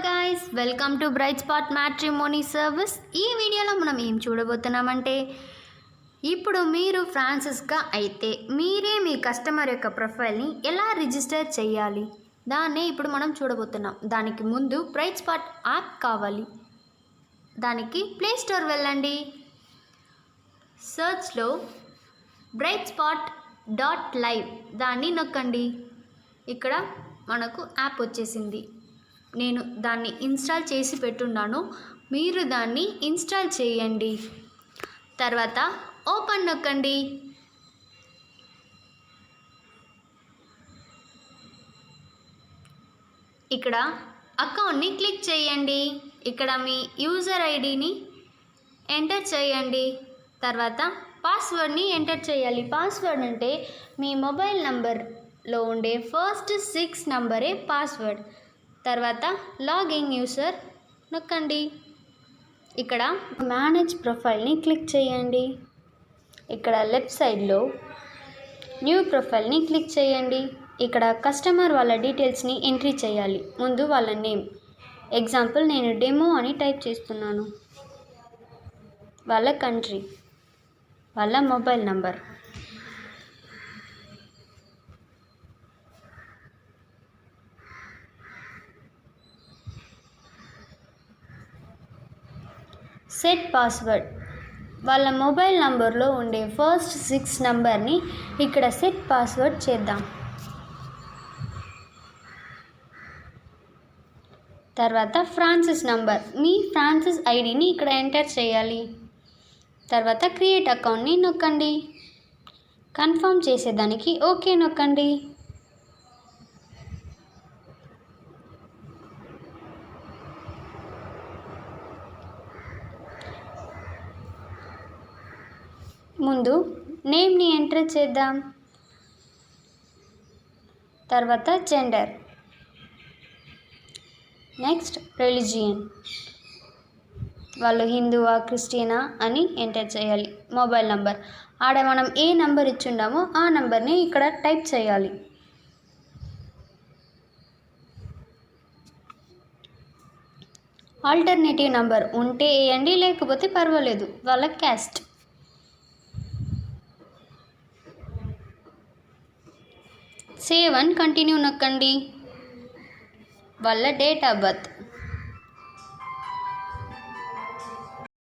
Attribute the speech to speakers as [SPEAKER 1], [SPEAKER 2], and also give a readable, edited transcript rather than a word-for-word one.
[SPEAKER 1] Guys, welcome to bright spot matrimony service. ఈ వీడియోలో మనం ఏం చూడబోతున్నామంటే, ఇప్పుడు మీరు ఫ్రాన్సిస్గా అయితే మీరే మీ కస్టమర్ యొక్క ప్రొఫైల్ని ఎలా రిజిస్టర్ చేయాలి, దాన్నే ఇప్పుడు మనం చూడబోతున్నాం. దానికి ముందు బ్రైట్ స్పాట్ యాప్ కావాలి. దానికి ప్లే స్టోర్ వెళ్ళండి. సర్చ్లో బ్రైట్ స్పాట్ .live దాన్ని నొక్కండి. ఇక్కడ మనకు యాప్ వచ్చేసింది. నేను దాన్ని ఇన్స్టాల్ చేసి పెట్టున్నాను, మీరు దాన్ని ఇన్స్టాల్ చేయండి. తర్వాత ఓపెన్ నొక్కండి. ఇక్కడ అకౌంట్ని క్లిక్ చేయండి. ఇక్కడ మీ యూజర్ ఐడిని ఎంటర్ చేయండి. తర్వాత పాస్వర్డ్ని ఎంటర్ చేయాలి. పాస్వర్డ్ అంటే మీ మొబైల్ నంబర్లో ఉండే ఫస్ట్ 6 నంబరే పాస్వర్డ్. తర్వాత లాగిన్ యూజర్ నొక్కండి. ఇక్కడ మేనేజ్ ప్రొఫైల్ని క్లిక్ చేయండి. ఇక్కడ లెఫ్ట్ సైడ్లో న్యూ ప్రొఫైల్ని క్లిక్ చేయండి. ఇక్కడ కస్టమర్ వాళ్ళ డీటెయిల్స్ని ఎంట్రీ చేయాలి. ముందు వాళ్ళ నేమ్, ఎగ్జాంపుల్ నేను డెమో అని టైప్ చేస్తున్నాను. వాళ్ళ కంట్రీ, వాళ్ళ మొబైల్ నంబర్, సెట్ పాస్వర్డ్, వాళ్ళ మొబైల్ నంబర్లో ఉండే ఫస్ట్ 6 నంబర్ని ఇక్కడ సెట్ పాస్వర్డ్ చేద్దాం. తర్వాత ఫ్రాన్సిస్ నంబర్, మీ ఫ్రాన్సిస్ ఐడిని ఇక్కడ ఎంటర్ చేయాలి. తర్వాత క్రియేట్ అకౌంట్ని నొక్కండి. కన్ఫర్మ్ చేసేదానికి ఓకే నొక్కండి. ముందు నేమ్ని ఎంటర్ చేద్దాం. తర్వాత జెండర్, నెక్స్ట్ రిలీజియన్, వాళ్ళు హిందువా క్రిస్టియనా అని ఎంటర్ చేయాలి. మొబైల్ నంబర్, ఆడ మనం ఏ నంబర్ ఇచ్చుండామో ఆ నంబర్ని ఇక్కడ టైప్ చేయాలి. ఆల్టర్నేటివ్ నంబర్ ఉంటే వేయండి, లేకపోతే పర్వాలేదు. వాళ్ళ క్యాస్ట్, సేవ్ అండ్ కంటిన్యూ నొక్కండి. వాళ్ళ డేట్ ఆఫ్ బర్త్,